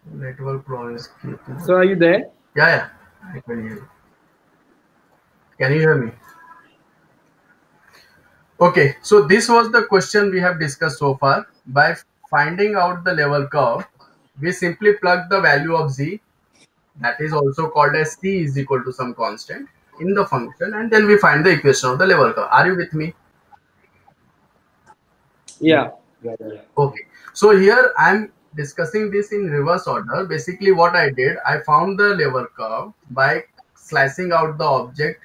Network problem is So are you there? yeah, I can hear you. Can you hear me? Okay, so this was the question we have discussed so far. By finding out the level curve, we simply plug the value of z, that is also called as c is equal to some constant, in the function, and then we find the equation of the level curve. Are you with me? Yeah. Okay, so here I'm discussing this in reverse order. Basically, what I did, I found the level curve by slicing out the object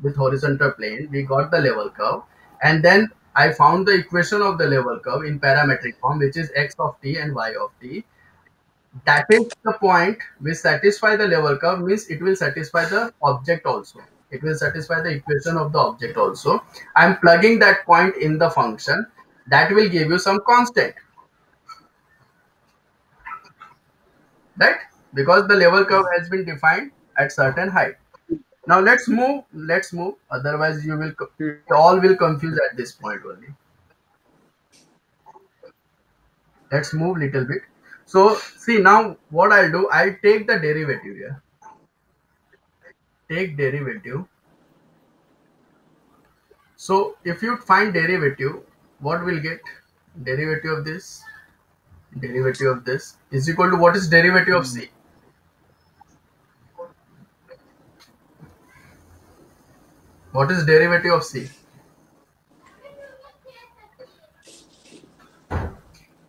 with horizontal plane. We got the level curve, and then I found the equation of the level curve in parametric form, which is x of t and y of t. That is the point which satisfy the level curve, means it will satisfy the object also. It will satisfy the equation of the object also. I'm plugging that point in the function. That will give you some constant, right? Because the level curve has been defined at certain height. Now let's move, otherwise you will you all will confuse at this point only. Let's move little bit. So see, now what I'll do, I'll take the derivative here. Take derivative. So if you find derivative, what will get? Derivative of this, derivative of this is equal to, what is derivative of c? What is derivative of c?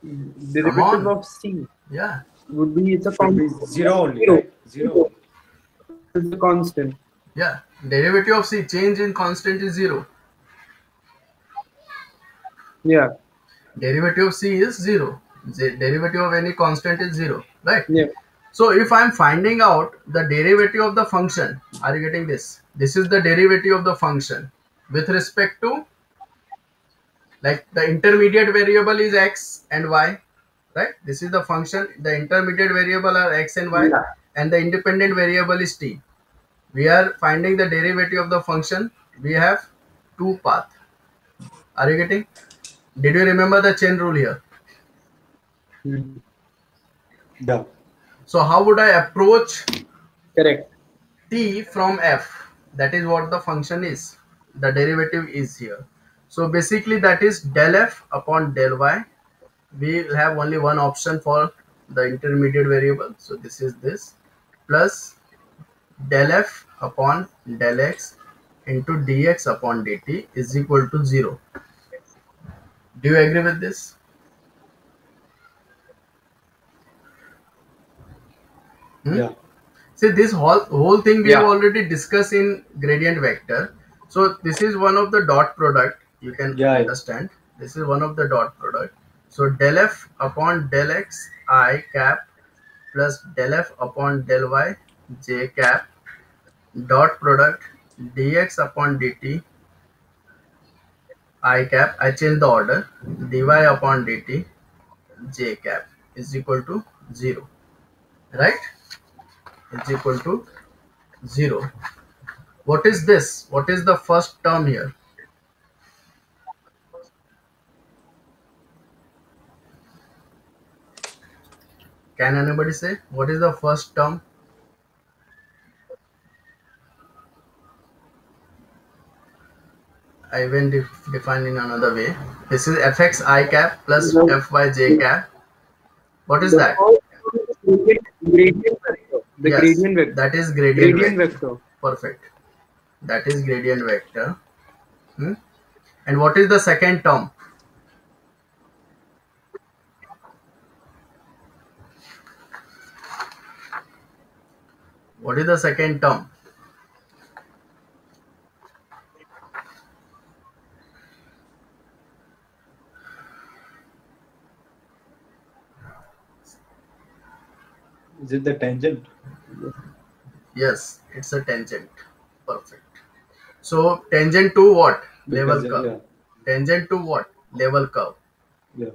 Come Derivative on. of c Yeah. would be, it's a Would be constant. zero only, Zero. right? Zero. It's a constant. Yeah. Derivative of c, change in constant is 0. Yeah. Derivative of c is 0. Derivative of any constant is 0, right? Yeah. So if I'm finding out the derivative of the function, are you getting this? This is the derivative of the function with respect to, like, the intermediate variable is x and y, right? This is the function. The intermediate variable are x and y, Yeah. and the independent variable is t. We are finding the derivative of the function. We have two paths. Are you getting? Did you remember the chain rule here? Hmm. Yeah. So how would I approach Correct. t from f? That is what the function is. The derivative is here. So basically that is del f upon del y. We will have only one option for the intermediate variable. So this is this, plus del f upon del x into dx upon dt is equal to 0. Do you agree with this? Hmm? Yeah. See, this whole thing we have Yeah. already discussed in gradient vector. So this is one of the dot product. You can Yeah. understand. This is one of the dot product. So del f upon del x I cap plus del f upon del y j cap, dot product dx upon dt I cap. I change the order. Dy upon dt j cap is equal to 0. Right? Is equal to 0. What is this? What is the first term here? Can anybody say what is the first term? I will define in another way. This is fx I cap plus The, fy j cap. What is the that? first one is gradient vector. The Yes, gradient vector. that is gradient Gradient vector. vector. Perfect. That is gradient vector. Hmm? And what is the second term? What is the second term? Is it the tangent? Yes, it's a tangent. Perfect. So tangent to what? Level Because curve. yeah, Tangent to what? Level curve. yeah,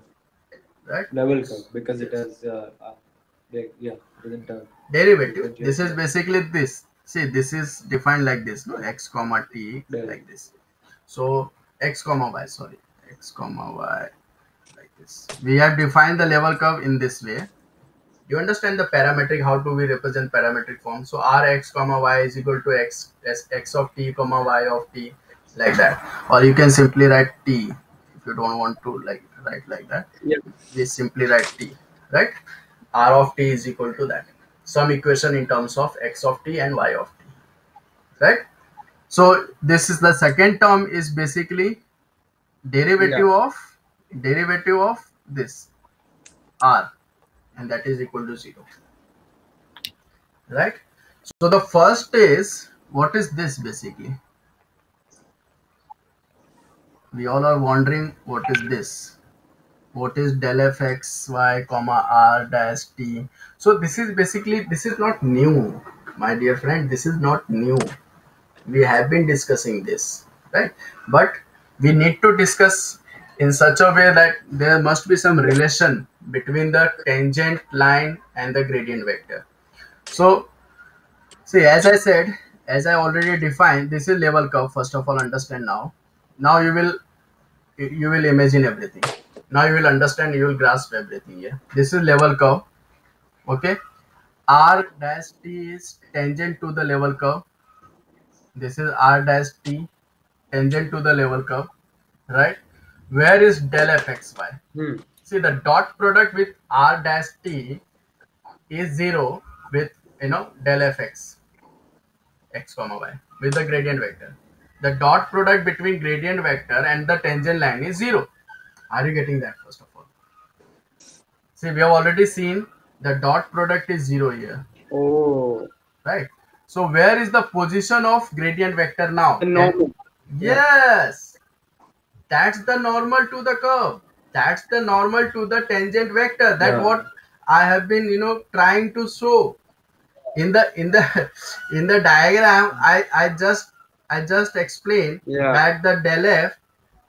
Right? level curve because it Yes. has yeah, it doesn't Derivative. This differentiate. is Yeah, basically this. See, this is defined like this, no? X comma t, yeah, like this. So x comma y, sorry, x comma y, like this. We have defined the level curve in this way. You understand the parametric, how do we represent parametric form? So Rx comma y is equal to x of t comma y of t, like that. Or you can simply write t if you don't want to like write like that. Yeah. We simply write t, right? R of t is equal to that, some equation in terms of x of t and y of t, right? So this is the second term is basically Yeah. derivative of this r, and that is equal to 0, right? So the first is, what is this basically? We all are wondering what is this. What is del f x y comma r dash t? So this is basically, this is not new, my dear friend. This is not new. We have been discussing this, right? But we need to discuss in such a way that there must be some relation between the tangent line and the gradient vector. So see, as I said, as I already defined, this is level curve. First of all, understand now. Now you will imagine everything. Now you will understand. You will grasp everything. Yeah, this is level curve. Okay, r dash t is tangent to the level curve. This is r dash t tangent to the level curve, right? Where is del f x y? Hmm. See, the dot product with r dash t is 0 with del f x comma y with the gradient vector. The dot product between gradient vector and the tangent line is 0. Are you getting that? First of all, see, we have already seen the dot product is 0 here, Oh, right? So where is the position of gradient vector now? the normal. Yeah. Yes, that's the normal to the curve. That's the normal to the tangent vector. That Yeah. what I have been trying to show in the in the diagram. I just explained Yeah. that the del f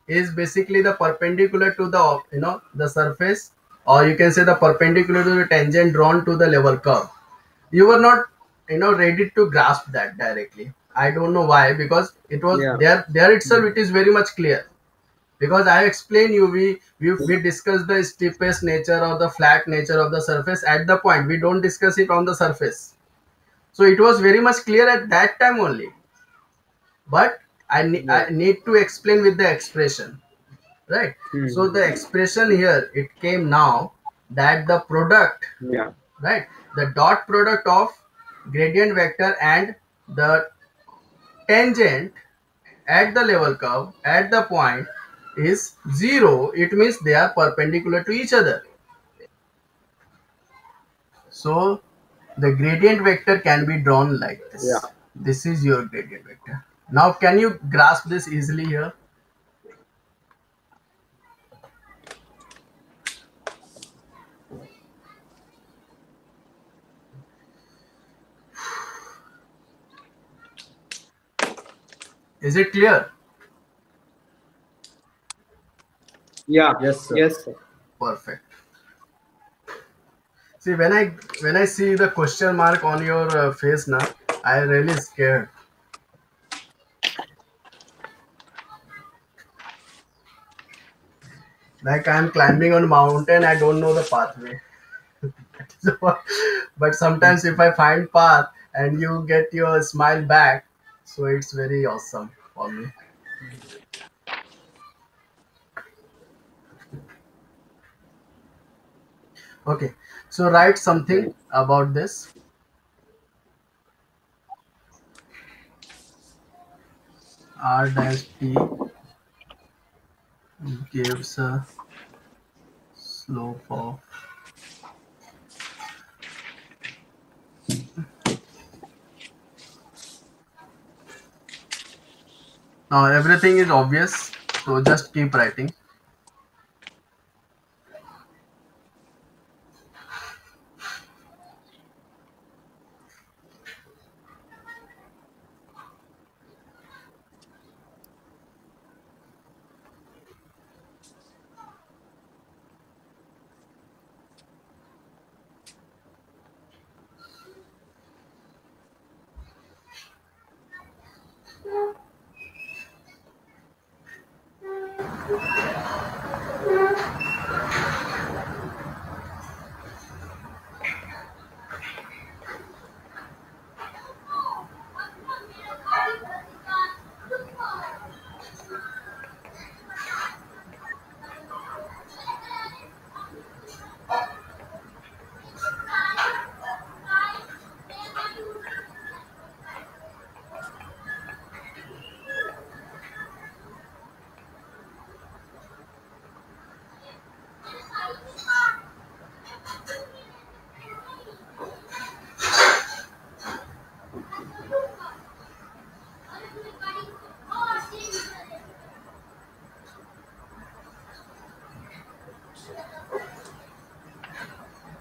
is basically the perpendicular to the the surface, or you can say the perpendicular to the tangent drawn to the level curve. You were not ready to grasp that directly. I don't know why, because it was Yeah. there itself. It is very much clear, because I explained you, we discuss the steepest nature or the flat nature of the surface at the point. We don't discuss it on the surface. So it was very much clear at that time only. But Yeah. I need to explain with the expression, right? So Hmm. the expression here, it came now, that the product, Yeah. right, the dot product of gradient vector and the tangent at the level curve at the point is 0. It means they are perpendicular to each other. So the gradient vector can be drawn like Yeah. this. This is your gradient vector. Now can you grasp this easily here? Is it clear? Yeah. Yes, sir. Yes, sir. Perfect. See, when I see the question mark on your face now, I really scared. Like I'm climbing on a mountain, I don't know the pathway. So, but sometimes if I find path and you get your smile back, so it's very awesome for me. Okay, so write something Right. about this. R dash t gives a slope of, now everything is obvious, so just keep writing.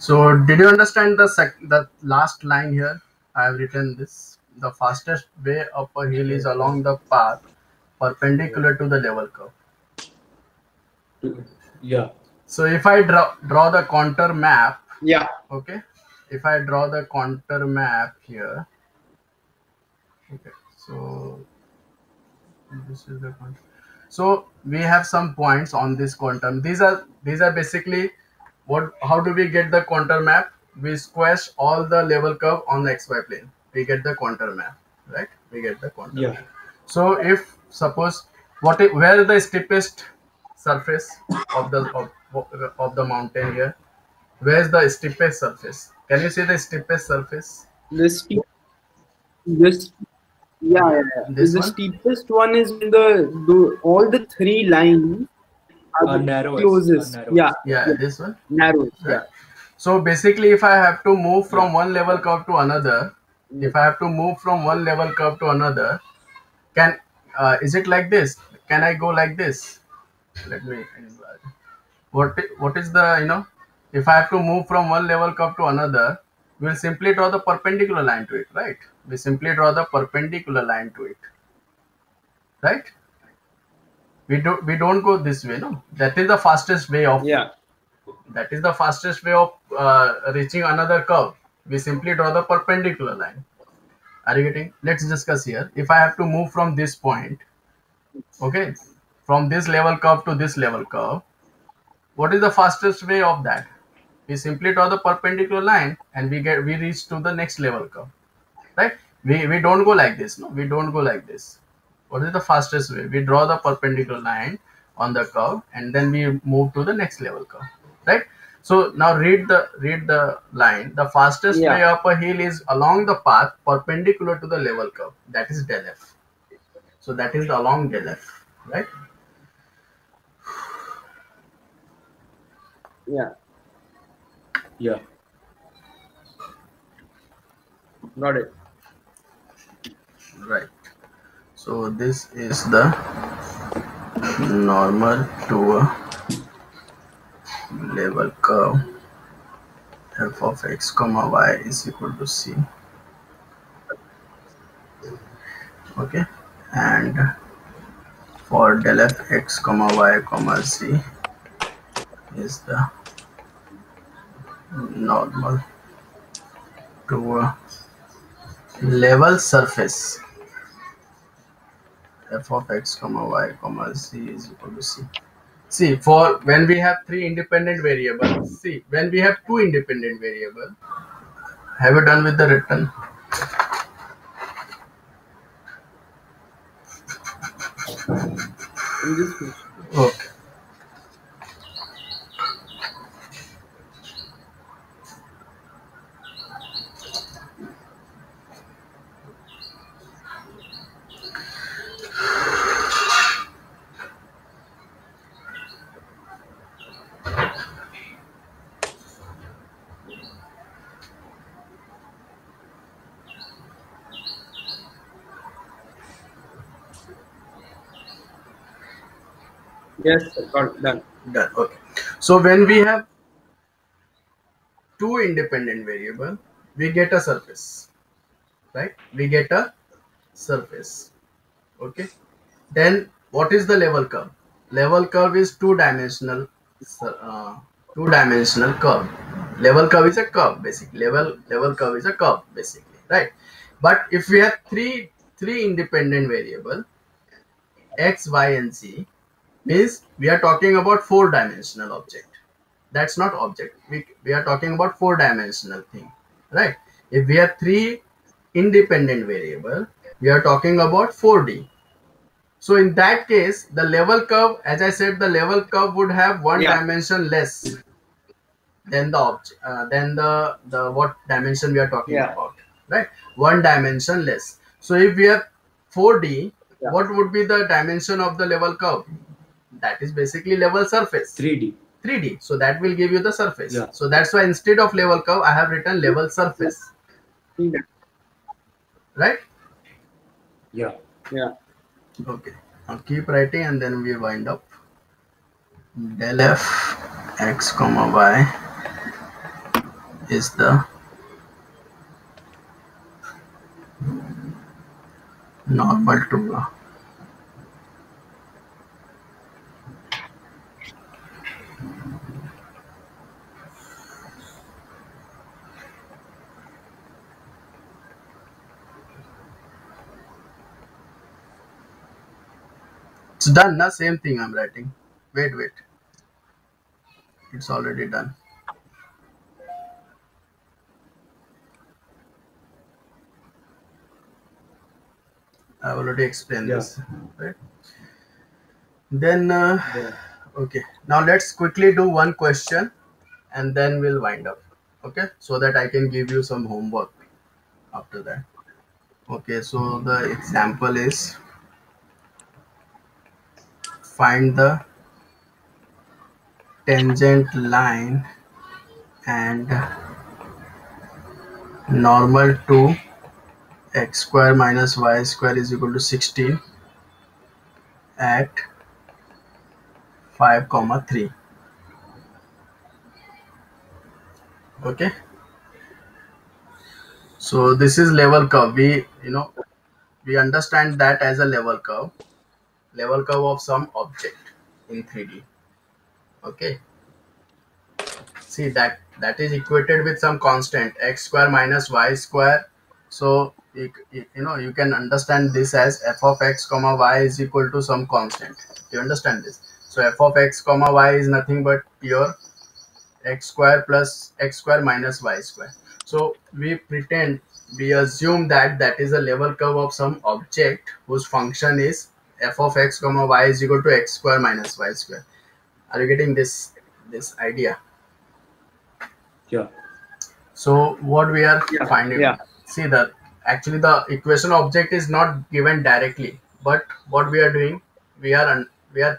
So did you understand the last line here? I have written this. The fastest way up a hill is along the path perpendicular to the level curve. Yeah. So if I draw the contour map, Yeah. okay, if I draw the contour map here, okay, so this is the contour. So we have some points on this contour. These are basically what. How do we get the contour map? We squash all the level curve on the xy plane. We get the contour map, right? We get the contour Yeah. map. So if suppose where is the steepest surface of the mountain here? Where is the steepest surface? Can you see the steepest surface? The steep, this, yeah, yeah, yeah. This The one? steepest one is when all the three lines are the Narrowest. closest. Yeah, Yeah, yeah, this one. narrowest. Right? Yeah. So basically, if I have to move from one level curve to another, if I have to move from one level curve to another, can is it like this? Can I go like this? Let me. What is the if I have to move from one level curve to another, we'll simply draw the perpendicular line to it, right? We simply draw the perpendicular line to it, right? We don't go this way, no. That is the fastest way of Yeah. That is the fastest way of reaching another curve. We simply draw the perpendicular line. Are you getting? Let's discuss here. If I have to move from this point, okay, from this level curve to this level curve, what is the fastest way of that? We simply draw the perpendicular line and we reach to the next level curve, right? We don't go like this, no. We don't go like this. What is the fastest way? We draw the perpendicular line on the curve and then we move to the next level curve, right? So now read the line. The fastest Yeah. way up a hill is along the path perpendicular to the level curve. That is del f. So that is the along del f, right? Yeah. Yeah. Got it. Right. So this is the normal to a level curve. F of x comma y is equal to c. Okay, and for del f x comma y comma z is the normal to a level surface. F of x comma y comma z is equal to c. See, for when we have three independent variables, see, when we have two independent variables, have you done with the written? I'm just Okay. yes, sir. Got it. Done. Done. Okay. So when we have two independent variable, we get a surface, right? We get a surface. Okay. Then what is the level curve? Level curve is two-dimensional. Two-dimensional curve. Level curve is a curve basically. Level curve is a curve basically, right? But if we have three independent variable x, y, and z, means we are talking about four-dimensional object. That's not object. We are talking about four-dimensional thing, right? If we have three independent variable, we are talking about 4D. So in that case, the level curve, as I said, the level curve would have one Yeah. dimension less than the object, than the what dimension we are talking Yeah. about, right? One dimension less. So if we have 4D, Yeah. what would be the dimension of the level curve? That is basically level surface. 3D. 3D. So that will give you the surface. Yeah. So that's why instead of level curve, I have written level surface, Yeah. right? Yeah. Yeah. Okay. I'll keep writing and then we wind up. Del f x comma y is the normal to it's done na, same thing I'm writing. Wait, it's already done. I've already explained Yeah. this, right? Then Yeah. okay, now let's quickly do one question and then we'll wind up. Okay, so that I can give you some homework after that. Okay, so the example is find the tangent line and normal to x square minus y square is equal to 16 at 5 comma 3. Okay, so this is level curve. We understand that as a level curve of some object in 3D. Okay, see that is equated with some constant x square minus y square. So you can understand this as f of x comma y is equal to some constant. Do you understand this? So f of x comma y is nothing but pure x square plus x square minus y square. So we assume that that is a level curve of some object whose function is f of x comma y is equal to x square minus y square. Are you getting this idea? Yeah. So what we are finding, Yeah. see that actually the equation object is not given directly, but what we are doing, we are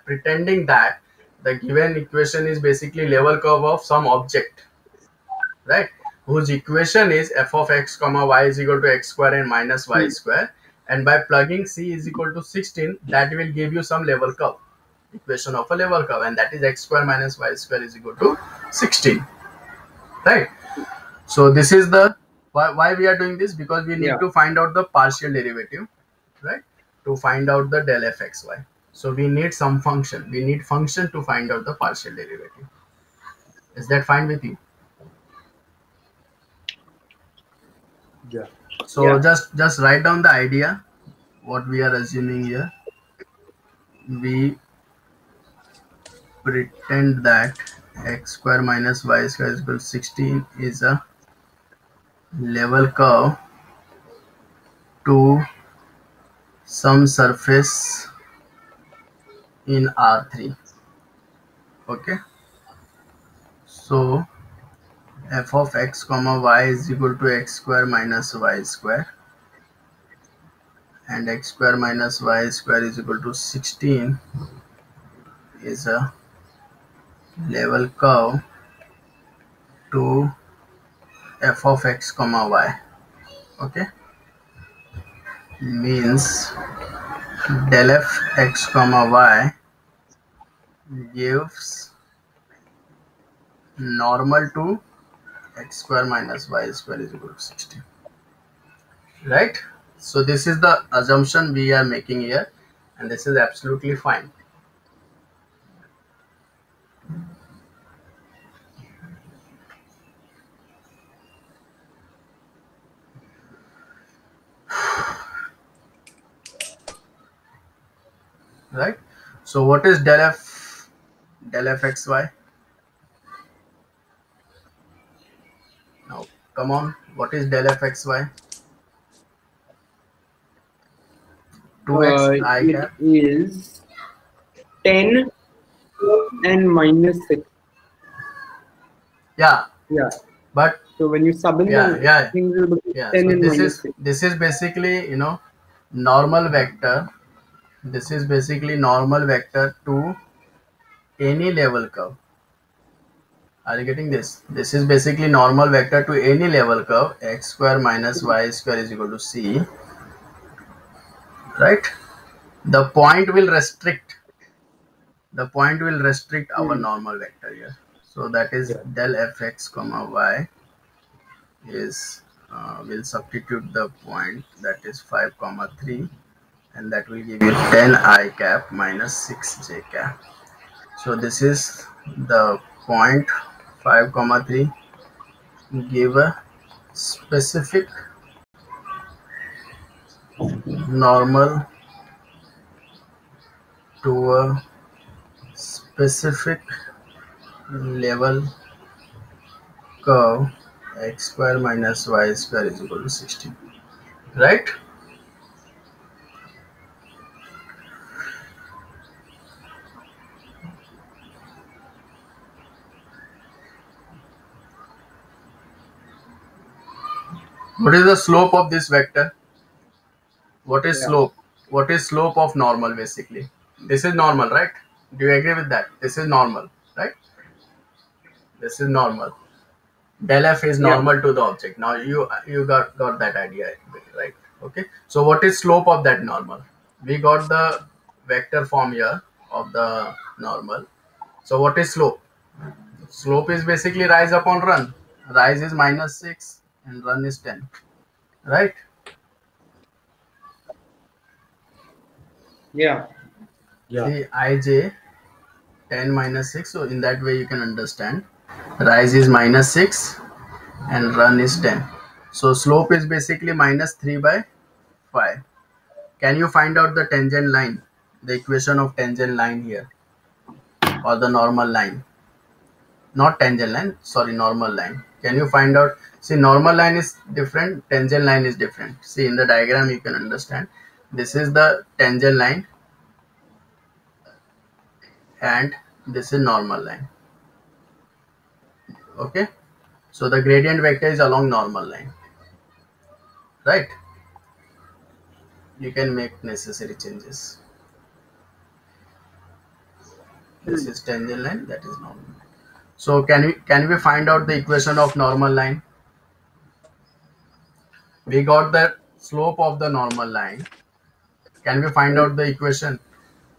pretending that the given equation is basically level curve of some object, right? Whose equation is f of x comma y is equal to x square and minus y square, and by plugging c is equal to 16, that will give you some level curve, equation of a level curve, and that is x square minus y square is equal to 16, right? So this is the why we are doing this, because we need Yeah. to find out the partial derivative, right? To find out the del f x y. So we need some function. We need function to find out the partial derivative. Is that fine with you? Yeah. So Yeah. just write down the idea. What we are assuming here. We pretend that x square minus y square is equal to 16 is a level curve to some surface in R3. Okay. So f of x comma y is equal to x square minus y square, and x square minus y square is equal to 16 is a level curve to f of x comma y. Okay, means del f x comma y gives normal to x square minus y square is equal to 16, right? So this is the assumption we are making here, and this is absolutely fine. Right? So what is del f x y? Now come on, what is del f x y? 2x I It cap. is 10 and minus 6. Yeah, Yeah. but So when you sub in yeah, the yeah, things, it will be yeah. 10 So and minus 6. this is basically normal vector. This is basically normal vector to any level curve. Are you getting this? This is basically normal vector to any level curve. X square minus y square is equal to c. Right? The point will restrict. The point will restrict our Hmm. normal vector here. So that is Yeah. del f x comma y is we'll substitute the point, that is 5 comma 3, and that will give you 10 I cap minus 6 j cap. So this is the point 5 comma 3 give a specific normal to a specific level curve x square minus y square is equal to 16, right? What is the slope of this vector? What is Yeah. slope? What is slope of normal basically? This is normal, right? Do you agree with that? This is normal, right? This is normal. Del f is Yeah. normal to the object. Now you got that idea, right? Okay. So what is slope of that normal? We got the vector form here of the normal. So what is slope? Slope is basically rise upon run. Rise is minus 6 and run is 10, right? Yeah. Yeah. See, ij 10 minus 6. So in that way you can understand. Rise is minus 6 and run is 10. So slope is basically minus 3 by 5. Can you find out the tangent line? The equation of tangent line here, or the normal line? Not tangent line, sorry, normal line. Can you find out? See, normal line is different, tangent line is different. See, in the diagram you can understand. This is the tangent line and this is normal line. Okay, so the gradient vector is along normal line, right? You can make necessary changes. This is tangent line, that is normal. So can we find out the equation of normal line? We got the slope of the normal line. Can we find out the equation?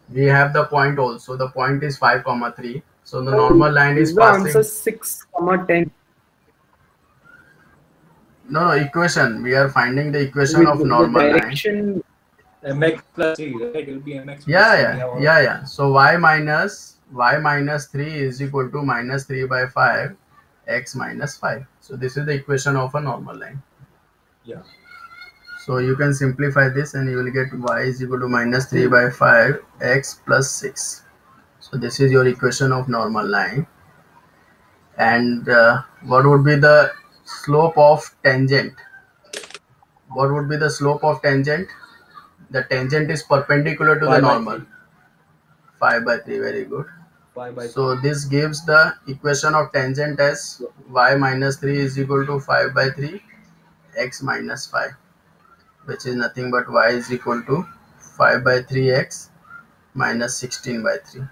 We have the point also. The point is 5 comma 3. So the normal line is Is the answer passing. 6, 10 No, equation. We are finding the equation with of the normal line. direction? mx plus 3, right? It will be mx plus Yeah, 3. yeah. So y minus 3 is equal to minus 3 by 5 x minus 5. So this is the equation of a normal line. Yeah. So you can simplify this and you will get y is equal to minus 3 by 5 x plus 6. So this is your equation of normal line. And what would be the slope of tangent? What would be the slope of tangent? The tangent is perpendicular to the 5 by normal. 3. 5 by 3, very good. 5 by So this gives the equation of tangent as y minus 3 is equal to 5 by 3 x minus 5, which is nothing but y is equal to 5 by 3x minus 16 by 3.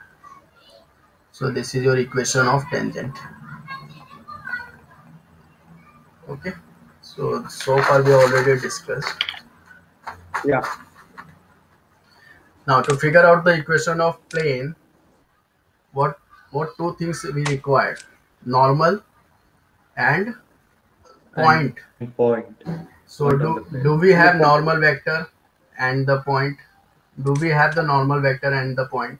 So this is your equation of tangent. Okay, so far we already discussed. Yeah. Now to figure out the equation of plane, what two things we require? Normal and point. And point. So Point on the plane. do we have normal vector and the point? Do we have the normal vector and the point?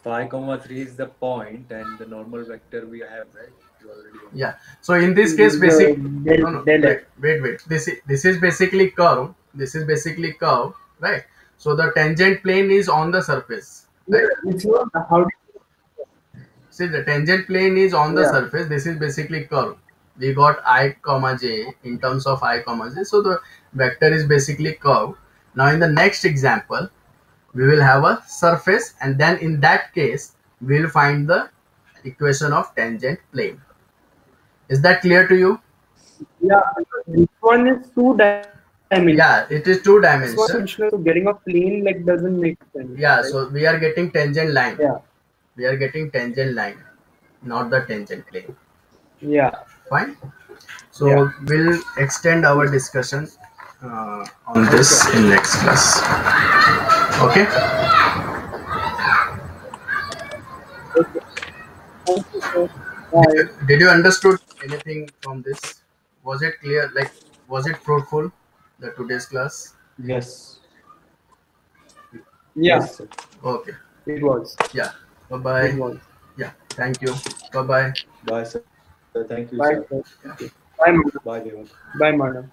5 comma 3 is the point, and the normal vector we have, right? You already know. Yeah. So in this case, The basic. del- No, del F. wait. This is basically curve. This is basically curve, right? So the tangent plane is on the surface. Right? It's not how See, the tangent plane is on the Yeah. surface. This is basically curve. We got I comma j in terms of I comma j. So the vector is basically curve. Now in the next example, we will have a surface, and then in that case, we will find the equation of tangent plane. Is that clear to you? Yeah, this one is 2 dimensional. Yeah, it is two This dimensional. one dimensional, so getting a plane like doesn't make sense. Yeah, right? so we are getting tangent line. Yeah. We are getting tangent line, not the tangent plane. Yeah. Fine. So Yeah. we'll extend our discussion on this in next class. Okay. Okay. Thank you, sir. Did you understood anything from this? Was it clear? Like, was it fruitful? The today's class? Yes. Yeah, Yes, sir. Okay. it was. Yeah. Bye It bye. was. Yeah. Thank you. Bye bye. Bye, sir. Thank you, Bye, sir. sir. Thank you. Bye, madam. Bye, Devang. Bye, madam.